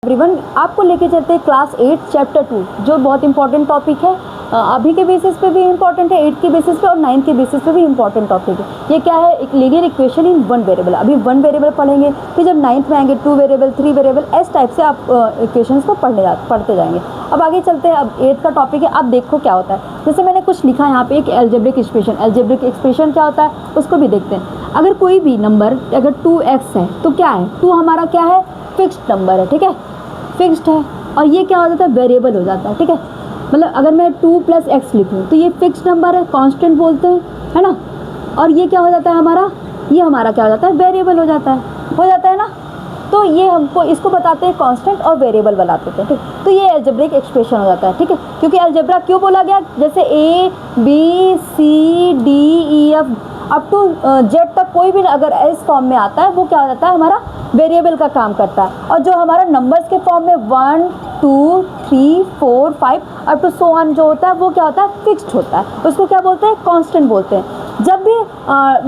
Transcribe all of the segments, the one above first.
Everyone, आपको लेके चलते हैं क्लास 8 चैप्टर 2, जो बहुत इंपॉर्टेंट टॉपिक है। अभी के बेसिस पे भी इम्पॉर्टेंट है, 8 के बेसिस पे और 9 के बेसिस पे भी इम्पॉर्टेंट टॉपिक है। ये क्या है? एक linear equation in one variable. अभी वन वेरिएबल पढ़ेंगे, फिर जब 9th में आएंगे 2 वेरिएबल, 3 वेरिएबल, इस टाइप से आप इक्वेशंस को पढ़ते जाएंगे। अब आगे चलते हैं। अब 8 का टॉपिक है। अब देखो क्या होता है। जैसे मैंने कुछ लिखा है यहाँ पे, एक एल्जेब्रिक एक्सप्रेशन। एल्जेब्रिक एक्सप्रेशन क्या होता है उसको भी देखते हैं। अगर कोई भी नंबर अगर 2x है तो क्या है? 2 हमारा क्या है? फिक्स्ड नंबर है, ठीक है, फिक्स्ड है। और ये क्या हो जाता है? वेरिएबल हो जाता है, ठीक है। मतलब अगर मैं 2 + x लिखूँ तो ये फिक्स्ड नंबर है, कांस्टेंट बोलते हैं, है ना। और ये क्या हो जाता है हमारा? ये हमारा क्या हो जाता है? वेरिएबल हो जाता है ना। तो ये हमको इसको बताते हैं कांस्टेंट और वेरिएबल बनाते हैं, ठीक। तो ये एल्जेब्रिक एक्सप्रेशन हो जाता है, ठीक है। क्योंकि एल्जेब्रा क्यों बोला गया? जैसे A B C D E F up to Z तक कोई भी अगर इस फॉर्म में आता है वो क्या हो जाता है? हमारा वेरिएबल का काम करता है। और जो हमारा नंबर्स के फॉर्म में 1 2 3 4 5 अप टू सो ऑन जो होता है वो क्या होता है? फिक्स्ड होता है। उसको क्या बोलते हैं? कांस्टेंट बोलते हैं। जब भी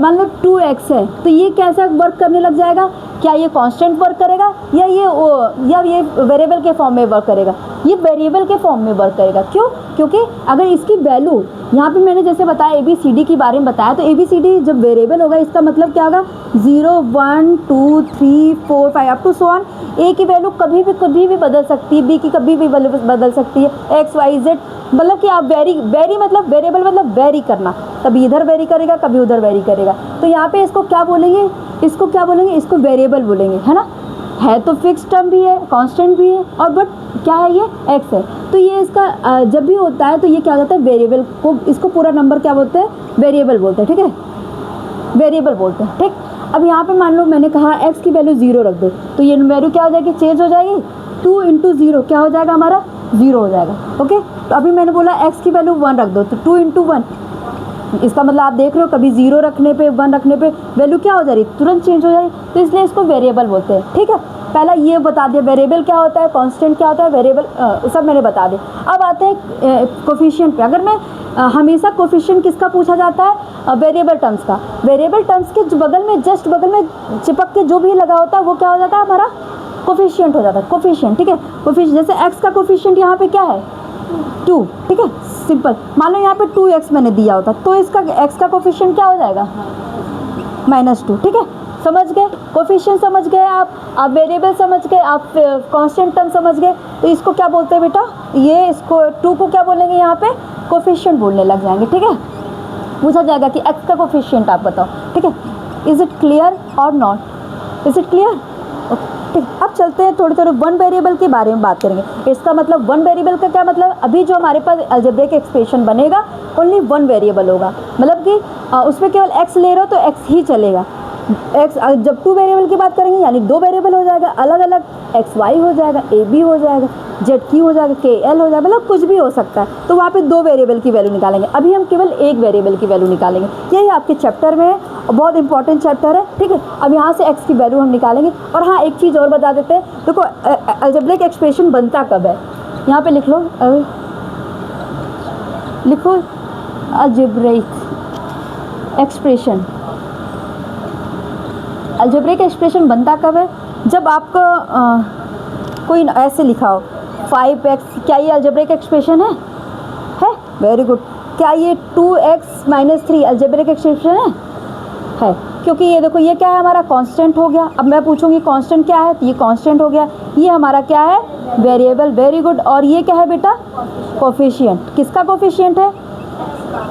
मान लो 2x है तो ये कैसा वर्क करने लग जाएगा? क्या ये कांस्टेंट वर्क करेगा या ये वेरिएबल के फॉर्म में वर्क करेगा? ये वेरिएबल के फॉर्म में वर्क करेगा। क्यों? क्योंकि अगर इसकी वैल्यू यहाँ पे मैंने जैसे बताया ABCD के बारे में बताया, तो ABCD जब वेरिएबल होगा इसका मतलब क्या होगा? 0 1 2 3 4 5 up to so on. A की वैल्यू कभी भी बदल सकती है, B की कभी भी बदल सकती है, X Y Z। मतलब कि आप वेरी मतलब वेरिएबल मतलब वेरी करना, कभी इधर वेरी करेगा कभी उधर वेरी करेगा। तो यहाँ पे इसको क्या बोलेंगे? इसको वेरिएबल बोलेंगे, है ना। है तो फिक्स टर्म भी है, कांस्टेंट भी है, और बट क्या है? ये x है। तो ये इसका जब भी होता है तो ये क्या हो जाता है? वेरिएबल को, इसको पूरा नंबर क्या बोलते हैं? वेरिएबल बोलते हैं, ठीक है, वेरिएबल बोलते हैं, ठीक। अब यहाँ पे मान लो मैंने कहा x की वैल्यू 0 रख दो, तो ये वैल्यू क्या हो जाएगी? चेंज हो जाएगी। 2 × 0 क्या हो जाएगा हमारा? 0 हो जाएगा, ओके। तो अभी मैंने बोला x की वैल्यू 1 रख दो, तो 2 × 1, इसका मतलब आप देख रहे हो कभी 0 रखने पे 1 रखने पे वैल्यू क्या हो जा रही है? तुरंत चेंज हो जा रही है। तो इसलिए इसको वेरिएबल बोलते हैं, ठीक है। पहला ये बता दिया वेरिएबल क्या होता है, कांस्टेंट क्या होता है, वेरिएबल सब मैंने बता दिया। अब आते हैं कोफिशिएंट पे। अगर मैं हमेशा कोफिशिएंट किसका पूछा जाता है? वेरिएबल टर्म्स का। वेरिएबल टर्म्स के बगल में, जस्ट बगल में चिपक के जो भी लगा होता है वो क्या हो जाता है? हमारा कोफिशिएंट हो जाता है, कोफिशिएंट, ठीक है। कोफिशिएंट जैसे x का कोफिशिएंट यहाँ पे क्या है? 2, ठीक है, सिंपल। मान लो यहाँ पे 2x मैंने दिया होता तो इसका x का कोफिशिएंट क्या हो जाएगा? -2, ठीक है। समझ गए? कोफिशिएंट समझ गए आप वेरिएबल समझ गए, आप कांस्टेंट टर्म समझ गए। तो इसको क्या बोलते हैं बेटा? ये इसको 2 को क्या बोलेंगे? यहाँ पे कोफिशिएंट बोलने लग जाएंगे, ठीक है। पूछा जाएगा कि x का कोफिशिएंट आप बताओ, ठीक है। इज इट क्लियर और नॉट? Is it clear? ठीक। अब चलते हैं थोड़े वन वेरिएबल के बारे में बात करेंगे। इसका मतलब वन वेरिएबल का क्या मतलब? अभी जो हमारे पास अलजेब्रिक एक्सप्रेशन बनेगा ओनली वन वेरिएबल होगा। मतलब कि उसमें केवल x ले रहे हो तो x ही चलेगा। x जब 2 वेरिएबल की बात करेंगे यानी 2 वेरिएबल हो जाएगा, अलग अलग x y हो जाएगा, a b हो जाएगा, z q हो जाएगा, k l हो जाएगा, मतलब कुछ भी हो सकता है। तो वहाँ पे 2 वेरिएबल की वैल्यू निकालेंगे। अभी हम केवल एक वेरिएबल की वैल्यू निकालेंगे। यही आपके चैप्टर में है, बहुत इंपॉर्टेंट चैप्टर है, ठीक है। अब यहाँ से x की वैल्यू हम निकालेंगे। और हाँ, एक चीज़ और बता देते हैं। देखो अलजेब्रिक एक्सप्रेशन बनता कब है? यहाँ पे लिख लो, लिखो अलजेब्रिक एक्सप्रेशन। अलजेब्रिक एक्सप्रेशन बनता कब है? जब आपको कोई ऐसे लिखा हो 5x, क्या ये अलजेब्रिक एक्सप्रेशन है? Very good. क्या ये 2x - 3 अलजेब्रिक एक्सप्रेशन है? क्योंकि ये देखो ये क्या है? हमारा कांस्टेंट हो गया। अब मैं पूछूंगी कांस्टेंट क्या है, तो ये कांस्टेंट हो गया। ये हमारा क्या है? Variable, very good. और ये क्या है बेटा? कोफिशिएंट। किसका कोफिशिएंट है?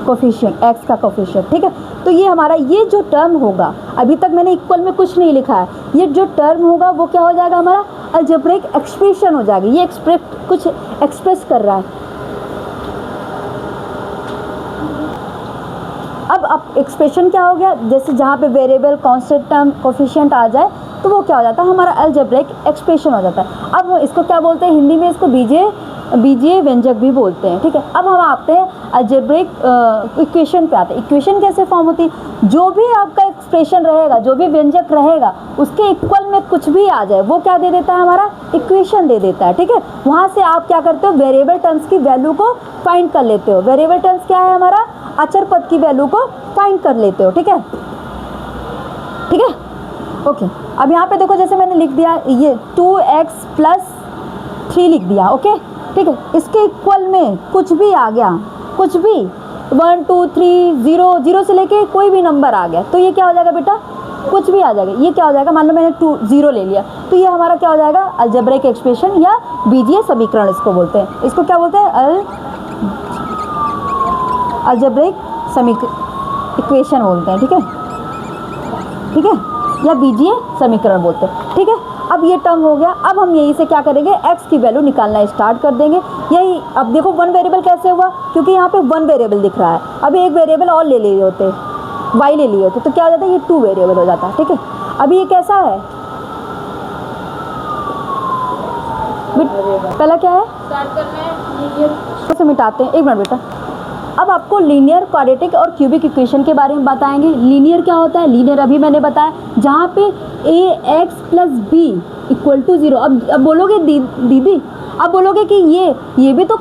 कोफिशिएंट, x का कोफिशिएंट, ठीक है। तो ये हमारा ये जो टर्म होगा, अभी तक मैंने इक्वल में कुछ नहीं लिखा है, ये जो टर्म होगा वो क्या हो जाएगा? हमारा अलजेब्रिक एक्सप्रेशन हो जाएगी। ये कुछ एक्सप्रेस कर रहा है। अब एक्सप्रेशन क्या हो गया? जैसे जहाँ पे वेरिएबल, कांस्टेंट टर्म, कोफिशिएंट आ जाए तो वो क्या हो जाता है? हमारा अलजेब्रिक एक्सप्रेशन हो जाता है। अब इसको क्या बोलते हैं? हिंदी में इसको बीजीय व्यंजक भी बोलते हैं, ठीक है। अब हम आते हैं अलजेब्रिक इक्वेशन पे आते हैं। इक्वेशन कैसे फॉर्म होती है? जो भी आपका एक्सप्रेशन रहेगा, जो भी व्यंजक रहेगा, उसके इक्वल में कुछ भी आ जाए वो क्या दे देता है? हमारा इक्वेशन दे देता है, ठीक है। वहाँ से आप क्या करते हो? वेरिएबल टर्म्स की वैल्यू को फाइंड कर लेते हो। वेरिएबल टर्म्स क्या है? हमारा अचर पद की वैल्यू को फाइंड कर लेते हो, ठीक है, ठीक है, ओके। अब यहाँ पे देखो जैसे मैंने लिख दिया ये 2x + 3 लिख दिया, ओके ठीक है। इसके इक्वल में कुछ भी आ गया, कुछ भी 1 2 3 0 0 से लेके कोई भी नंबर आ गया तो ये क्या हो जाएगा बेटा, कुछ भी आ जाएगा। ये क्या हो जाएगा, मान लो मैंने 2 0 ले लिया तो ये हमारा क्या हो जाएगा, अलजेब्रिक एक्सप्रेशन या बीजीय समीकरण इसको बोलते हैं। इसको क्या बोलते हैं, अलजेब्रिक इक्वेशन बोलते हैं, ठीक है ठीक है, या बीजीय समीकरण बोलते हैं, ठीक है। अब ये टर्म हो गया। अब हम यहीं से क्या करेंगे, x की वैल्यू निकालना स्टार्ट कर देंगे। यही अब देखो 1 वेरिएबल कैसे हुआ, क्योंकि यहाँ पे 1 वेरिएबल दिख रहा है। अभी एक वेरिएबल और ले लिए होते, y ले लिए होते तो क्या हो जाता है, ये 2 वेरिएबल हो जाता है, ठीक है। अभी ये कैसा है, पहला क्या है, तो मिटाते हैं, एक मिनट बेटा। अब आपको लीनियर, क्वाड्रेटिक और क्यूबिक इक्वेशन के बारे में बताएंगे। लीनियर क्या होता है, लीनियर अभी मैंने बताया, जहाँ पे ax plus b equal to 0। अब बोलोगे दीदी, अब बोलोगे कि ये भी तो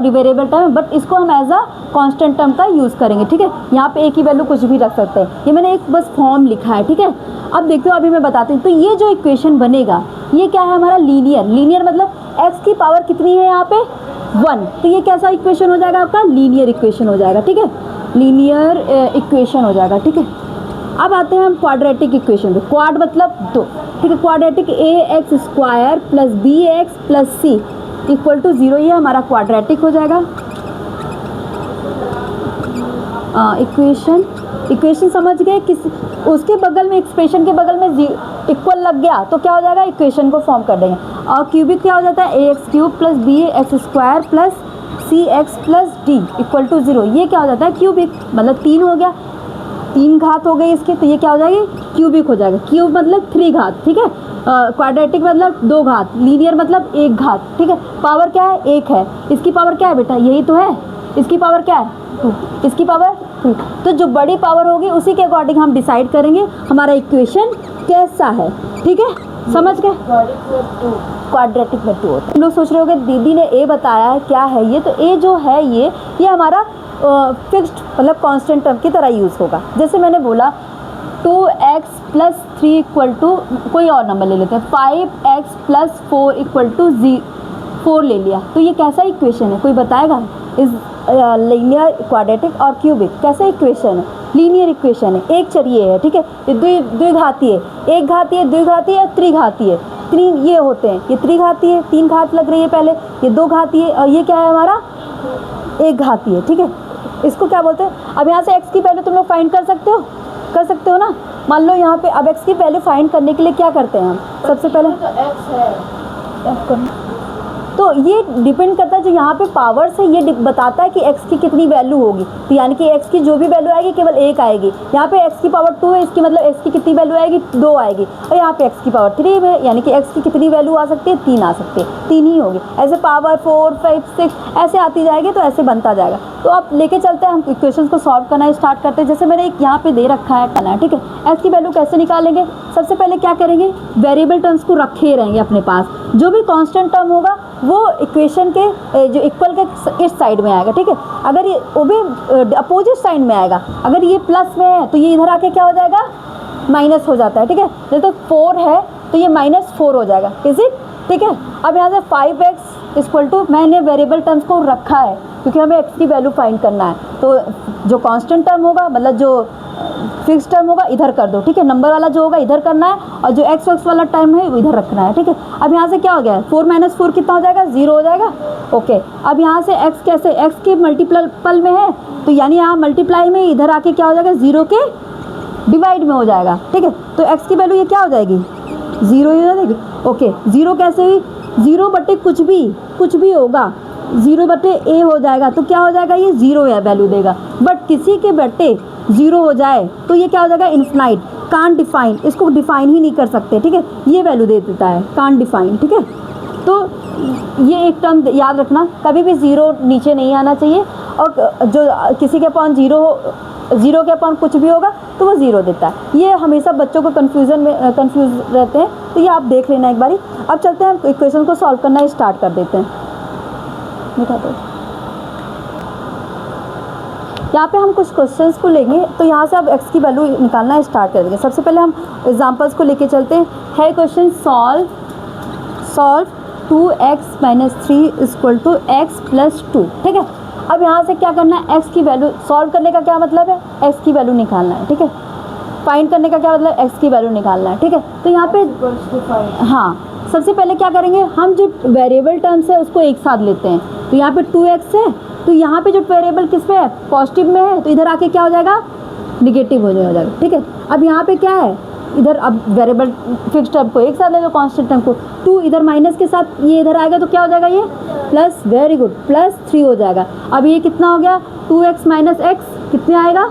वेरिएबल टर्म है, बट इसको हम एज अ कांस्टेंट टर्म का यूज़ करेंगे, ठीक है। यहाँ पे a की वैल्यू कुछ भी रख सकते हैं, ये मैंने एक बस फॉर्म लिखा है, ठीक है। अब देखते हो, अभी मैं बताती हूँ। तो ये जो इक्वेशन बनेगा ये क्या है हमारा, लीनियर। लीनियर मतलब x की पावर कितनी है यहाँ पे, 1, तो ये कैसा इक्वेशन हो जाएगा आपका, लीनियर इक्वेशन हो जाएगा, ठीक है। लीनियर इक्वेशन हो जाएगा, ठीक है। अब आते हैं हम क्वाड्रेटिक इक्वेशन पे। क्वाड मतलब 2, ठीक है। Quadratic ax square plus bx plus c equal to 0, ये हमारा क्वाड्रेटिक हो जाएगा। इक्वेशन समझ गए, किस उसके बगल में, एक्सप्रेशन के बगल में इक्वल लग गया तो क्या हो जाएगा, इक्वेशन को फॉर्म कर देंगे। और क्यूबिक क्या हो जाता है, ax cube plus bx square plus cx plus d equal to 0, ये क्या हो जाता है, क्यूबिक। मतलब 3 हो गया, 3 घात हो गई इसके, तो ये क्या हो जाएगी, क्यूबिक हो जाएगा। क्यूब मतलब 3 घात, ठीक है। क्वाड्रेटिक मतलब 2 घात, लीनियर मतलब 1 घात, ठीक है। पावर क्या है, 1 है। इसकी पावर क्या है बेटा, यही तो है। इसकी पावर क्या है, 2, इसकी पावर 3। तो जो बड़ी पावर होगी उसी के अकॉर्डिंग हम डिसाइड करेंगे हमारा इक्वेशन कैसा है, ठीक है, समझ गए। क्वाड्रेटिक में 2 होता है। लोग सोच रहे होंगे दीदी ने a बताया है, क्या है ये, तो a जो है ये हमारा फिक्स्ड मतलब कांस्टेंट टर्म की तरह यूज़ होगा। जैसे मैंने बोला 2x प्लस 3 इक्वल टू, कोई और नंबर ले लेते हैं, 5x प्लस 4 इक्वल टू 4 ले लिया, तो ये कैसा इक्वेशन है, कोई बताएगा। इस लीनियर, क्वाड्रेटिक और क्यूबिक कैसा इक्वेशन है, लीनियर इक्वेशन है, एक चरिये है, ठीक है। ये द्विघातीय, एक घातीय, द्विघातीय और त्रिघातीय। 3 ये होते हैं, ये त्रिघातीय, 3 घात लग रही है पहले, ये 2 घातीय और ये क्या है हमारा, 1 घातीय, ठीक है। इसको क्या बोलते हैं। अब यहाँ से x की वैल्यू तुम लोग फाइंड कर सकते हो ना। मान लो यहाँ पे अब x की वैल्यू फाइंड करने के लिए क्या करते हैं हम, सबसे पहले तो x है, तो ये डिपेंड करता है, जो यहाँ पे पावर से ये बताता है कि x की कितनी वैल्यू होगी। तो यानी कि x की जो भी वैल्यू आएगी केवल 1 आएगी। यहाँ पे x की पावर 2 है, इसकी मतलब x की कितनी वैल्यू आएगी, 2 आएगी। और यहाँ पे x की पावर 3 है, यानी कि x की कितनी वैल्यू आ सकती है, 3 आ सकती है, 3 ही होगी। ऐसे पावर 4 5 6 ऐसे आती जाएगी, तो ऐसे बनता जाएगा। तो आप लेके चलते हैं, हम इक्वेशन को सॉल्व करना स्टार्ट करते हैं। जैसे मैंने एक यहाँ पे दे रखा है, ठीक है। x की वैल्यू कैसे निकालेंगे, सबसे पहले क्या करेंगे, वेरिएबल टर्म्स को रखे रहेंगे अपने पास। जो भी कांस्टेंट टर्म होगा वो इक्वेशन के जो इक्वल के इस साइड में आएगा, ठीक है। अगर ये वो भी अपोजिट साइड में आएगा, अगर ये प्लस में है तो ये इधर आके क्या हो जाएगा, माइनस हो जाता है, ठीक है। जैसे तो 4 है तो ये -4 हो जाएगा, इज इट, ठीक है। अब यहाँ से 5x इक्वल टू, मैंने वेरिएबल टर्म्स को रखा है क्योंकि हमें x की वैल्यू फाइंड करना है। तो जो कांस्टेंट टर्म होगा, मतलब जो फिक्स टर्म होगा, इधर कर दो, ठीक है। नंबर वाला जो होगा इधर करना है, और जो x वाला टर्म है वो इधर रखना है, ठीक है। अब यहाँ से क्या हो गया, 4 - 4 कितना हो जाएगा, 0 हो जाएगा, ओके। अब यहाँ से x कैसे, x के मल्टीपल में है, तो यानी यहाँ मल्टीप्लाई में इधर आके क्या हो जाएगा, 0 के डिवाइड में हो जाएगा, ठीक है। तो x की वैल्यू ये क्या हो जाएगी, 0 ही हो जाएगी, ओके। 0 कैसे हुई, 0 बटे कुछ भी होगा, 0 बटे a हो जाएगा, तो क्या हो जाएगा, ये 0 है वैल्यू देगा। बट किसी के बटे 0 हो जाए तो ये क्या हो जाएगा, इन्फिनाइट, कांट डिफाइन, इसको डिफाइन ही नहीं कर सकते, ठीक है। ये वैल्यू दे देता है, कांट डिफाइन, ठीक है। तो ये एक टर्म याद रखना, कभी भी 0 नीचे नहीं आना चाहिए, और जो किसी के अपॉन 0 के अपॉन कुछ भी होगा तो वो 0 देता है। ये हमेशा बच्चों को कंफ्यूज रहते हैं, तो ये आप देख लेना एक बारी। अब चलते हैं, हम इक्वेशन को सॉल्व करना स्टार्ट कर देते हैं। मिटा दो। यहाँ पे हम कुछ क्वेश्चंस को लेंगे, तो यहाँ से अब x की वैल्यू निकालना स्टार्ट कर देंगे। सबसे पहले हम एग्जांपल्स को लेके चलते हैं। है question, solve 2x minus 3 equal to x plus 2, ठीक है। अब यहाँ से क्या करना है, x की वैल्यू सॉल्व करने का क्या मतलब है, x की वैल्यू निकालना है, ठीक है। फाइंड करने का क्या मतलब, x की वैल्यू निकालना है, ठीक है। तो यहाँ पे हाँ, सबसे पहले क्या करेंगे, हम जो वेरिएबल टर्म्स है उसको एक साथ लेते हैं। तो यहाँ पे 2x है, तो यहाँ पे जो वेरिएबल किस में है, पॉजिटिव में है, तो इधर आके क्या हो जाएगा, निगेटिव हो जाएगा, ठीक है। अब यहाँ पे क्या है, इधर अब वेरिएबल फिक्स टर्म को एक साथ ले लो, कांस्टेंट टर्म को, 2 इधर माइनस के साथ ये इधर आएगा तो क्या हो जाएगा, ये प्लस, वेरी गुड, प्लस 3 हो जाएगा। अब ये कितना हो गया, 2x माइनस एक्स कितने आएगा,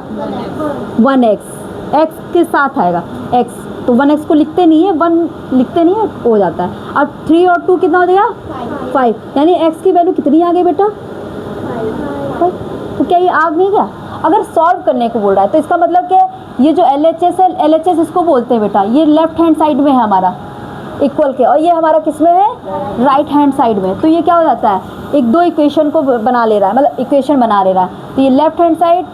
1x, x के साथ आएगा x, तो 1x को लिखते नहीं है, 1 लिखते नहीं है, हो जाता है। अब 3 और 2 कितना हो जाएगा, 5, यानी x की वैल्यू कितनी आ गई बेटा, 5। तो क्या ये आ नहीं गया। अगर सॉल्व करने को बोल रहा है तो इसका मतलब क्या है, ये जो LHS है, LHS इसको बोलते हैं बेटा, ये लेफ्ट हैंड साइड में है हमारा इक्वल के, और ये हमारा किस में है, राइट हैंड साइड में। तो ये क्या हो जाता है, एक दो इक्वेशन को बना ले रहा है, मतलब इक्वेशन बना ले रहा है। तो ये लेफ्ट हैंड साइड,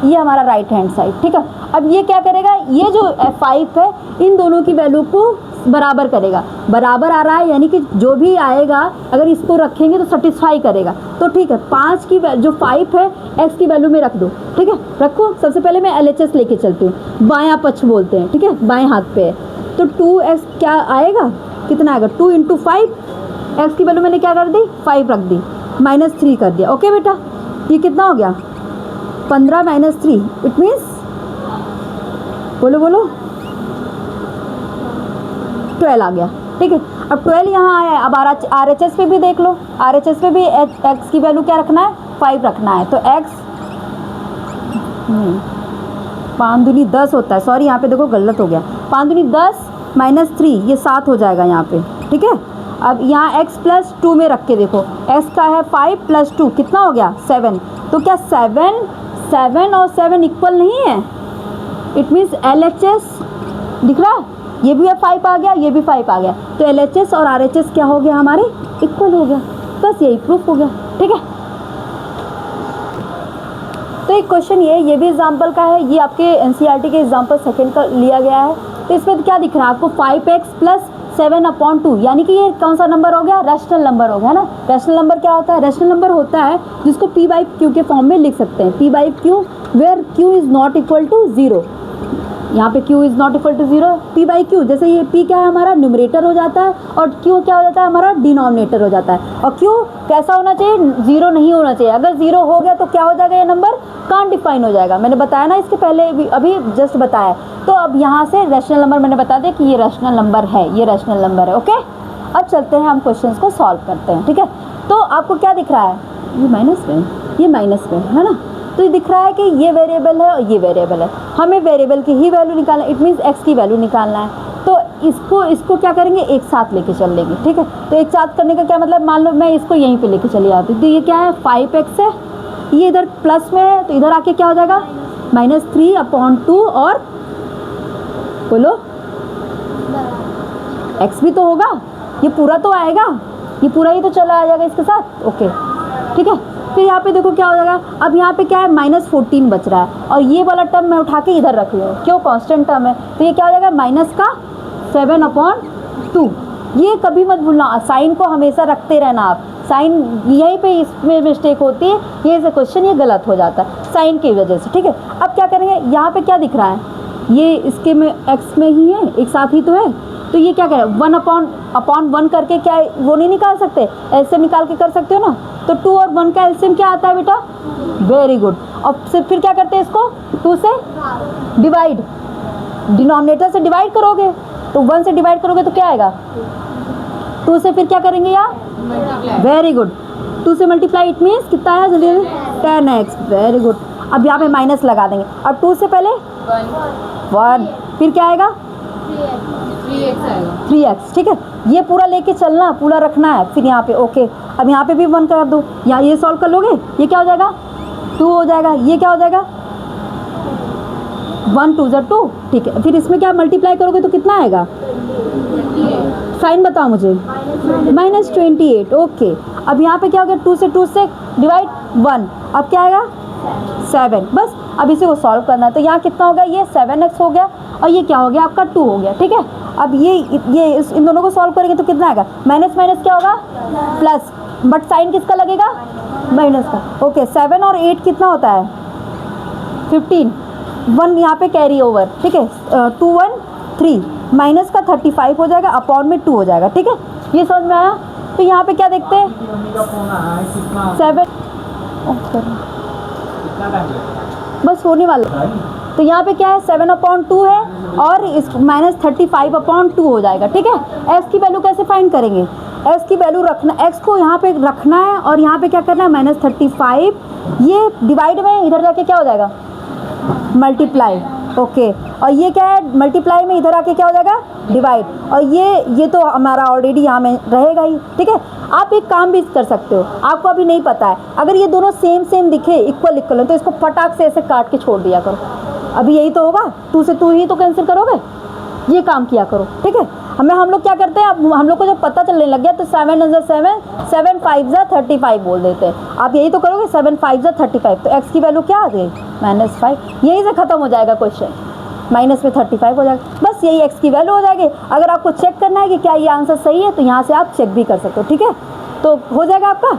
ये हमारा राइट हैंड साइड, ठीक है। अब ये क्या करेगा, ये जो 5 है इन दोनों की वैल्यू को बराबर करेगा, बराबर आ रहा है यानी कि जो भी आएगा अगर इसको रखेंगे तो सेटिस्फाई करेगा। तो ठीक है, 5 की जो 5 है x की वैल्यू में रख दो, ठीक है, रखो। सबसे पहले मैं LHS लेके चलती हूँ, बायां पक्ष बोलते हैं, ठीक है, बाएं हाथ पे है। तो 2x क्या आएगा, कितना आएगा, 2 × 5, x की वैल्यू मैंने क्या कर दी, 5 रख दी, -3 कर दिया, ओके बेटा। ये कितना हो गया, 15 - 3, इट मीन्स, बोलो बोलो, 12 आ गया, ठीक है। अब 12 यहाँ आया है। अब RHS पे भी देख लो, RHS पे भी x की वैल्यू क्या रखना है, 5 रखना है। तो x 5 दूनी 10 होता है, सॉरी यहाँ पे देखो गलत हो गया, 5 दूनी 10 -3, ये 7 हो जाएगा यहाँ पे, ठीक है। अब यहाँ x + 2 में रख के देखो, x का है 5 + 2 कितना हो गया, 7। तो क्या 7 और 7 इक्वल नहीं है, इट मीन्स LHS दिख रहा है, ये भी 5 आ गया, ये भी 5 आ गया, तो LHS और RHS क्या हो गया, हमारे इक्वल हो गया। बस यही प्रूफ हो गया, ठीक है। तो एक क्वेश्चन ये भी एग्जांपल का है, ये आपके NCERT के एग्जांपल सेकंड का लिया गया है। तो इसमें क्या दिख रहा है आपको, 5x + 7/2, यानी कि ये कौन सा नंबर हो गया, रैशनल नंबर हो गया ना। रैशनल नंबर क्या होता है, रैशनल नंबर होता है जिसको p/q के फॉर्म में लिख सकते हैं, p/q where q is not equal to 0। यहाँ पे q is not equal to 0, p/q, जैसे ये p क्या है हमारा न्यूमरेटर हो जाता है और q क्या हो जाता है हमारा डिनोमिनेटर हो जाता है। और q कैसा होना चाहिए, 0 नहीं होना चाहिए। अगर 0 हो गया तो क्या हो जाएगा, ये नंबर कांट डिफाइन हो जाएगा। मैंने बताया ना इसके पहले भी, अभी जस्ट बताया। तो अब यहाँ से रैशनल नंबर मैंने बता दिया कि ये रैशनल नंबर है, ये रैशनल नंबर है, ओके। अब चलते हैं हम क्वेश्चन को सॉल्व करते हैं, ठीक है। तो आपको क्या दिख रहा है, ये माइनस में, ये माइनस में है ना। तो ये दिख रहा है कि ये वेरिएबल है और ये वेरिएबल है, हमें वेरिएबल की ही वैल्यू निकालना है, इट मीन्स x की वैल्यू निकालना है। तो इसको क्या करेंगे, एक साथ लेके चल लेंगे, ठीक है। तो एक साथ करने का क्या मतलब, मान लो मैं इसको यहीं पे लेके चली आती हूँ। तो ये क्या है, 5x है, ये इधर प्लस में है, तो इधर आके क्या हो जाएगा, -3/2, और बोलो x भी तो होगा, ये पूरा तो आएगा, ये पूरा ही तो चला आ जाएगा इसके साथ, ओके, ठीक है। फिर यहाँ पे देखो क्या हो जाएगा, अब यहाँ पे क्या है, -14 बच रहा है, और ये वाला टर्म मैं उठा के इधर रख लूँ, क्यों, कांस्टेंट टर्म है। तो ये क्या हो जाएगा, -7/2। ये कभी मत भूलना, साइन को हमेशा रखते रहना आप, साइन यहीं पे इसमें मिस्टेक होती है, ये क्वेश्चन ये गलत हो जाता है साइन की वजह से, ठीक है। अब क्या करेंगे, यहाँ पे क्या दिख रहा है, ये इसके में x में ही है, एक साथ ही तो है। तो ये क्या करें, 1/1 करके क्या वो नहीं निकाल सकते, एलसीएम निकाल के कर सकते हो ना। तो 2 और 1 का एलसीएम क्या आता है बेटा, वेरी गुड। और फिर क्या करते हैं, इसको 2 से डिवाइड, डिनोमिनेटर से डिवाइड करोगे, तो 1 से डिवाइड करोगे तो क्या आएगा, 2 से फिर क्या करेंगे यार, वेरी गुड, 2 से मल्टीप्लाई, इट मीन्स कितना आया जल्दी, 10x, वेरी गुड। अब यहाँ पे माइनस लगा देंगे, अब 2 से पहले 1, फिर क्या आएगा, 3x, ठीक है। ये पूरा लेके चलना, पूरा रखना है। फिर यहाँ पे ओके, अब यहाँ पे भी 1 कर दो, यहाँ ये सॉल्व कर लोगे, ये क्या हो जाएगा, 2 हो जाएगा, ये क्या हो जाएगा, 1 2 = 2, ठीक है। फिर इसमें क्या मल्टीप्लाई करोगे तो कितना आएगा, साइन बताओ मुझे, -28, ओके। अब यहाँ पे क्या हो गया, 2 से डिवाइड 1, अब क्या आएगा 7, बस। अब इसे को सॉल्व करना है, तो यहाँ कितना होगा, ये 7x हो गया। और ये क्या हो गया आपका 2 हो गया, ठीक है। अब ये इन दोनों को सॉल्व करेंगे तो कितना आएगा, माइनस माइनस क्या होगा प्लस, बट साइन किसका लगेगा, माइनस का। ओके 7 और 8 कितना होता है 15, 1 यहाँ पे कैरी ओवर, ठीक है 2 1 3, माइनस का 35 हो जाएगा, अपॉन में 2 हो जाएगा, ठीक है। ये समझ में आया। तो यहाँ पे क्या देखते हैं 7, बस होने वाला। तो यहाँ पे क्या है 7/2 है और इस माइनस 35/2 हो जाएगा, ठीक है। x की वैल्यू कैसे फाइंड करेंगे, x की वैल्यू रखना, x को यहाँ पे रखना है और यहाँ पे क्या करना है -35, ये डिवाइड में इधर जाके क्या हो जाएगा मल्टीप्लाई, ओके। और ये क्या है मल्टीप्लाई में इधर आके क्या हो जाएगा डिवाइड, और ये तो हमारा ऑलरेडी यहाँ में रहेगा ही, ठीक है। आप एक काम भी कर सकते हो, आपको अभी नहीं पता है, अगर ये दोनों सेम दिखे इक्वल है तो इसको फटाक से ऐसे काट के छोड़ दिया करो। अभी यही तो होगा, 2 से 2 ही तो कैंसिल करोगे, ये काम किया करो, ठीक है। हम लोग क्या करते हैं, अब हम लोग को जब पता चलने लग गया तो 7 × 7 7 5 35 बोल देते हैं। आप यही तो करोगे 7 5 35, तो x की वैल्यू क्या आ गई -5, यहीं से ख़त्म हो जाएगा क्वेश्चन, माइनस में 35 हो जाएगा, बस यही x की वैल्यू हो जाएगी। अगर आपको चेक करना है कि क्या ये आंसर सही है तो यहाँ से आप चेक भी कर सकते हो, ठीक है। तो हो जाएगा आपका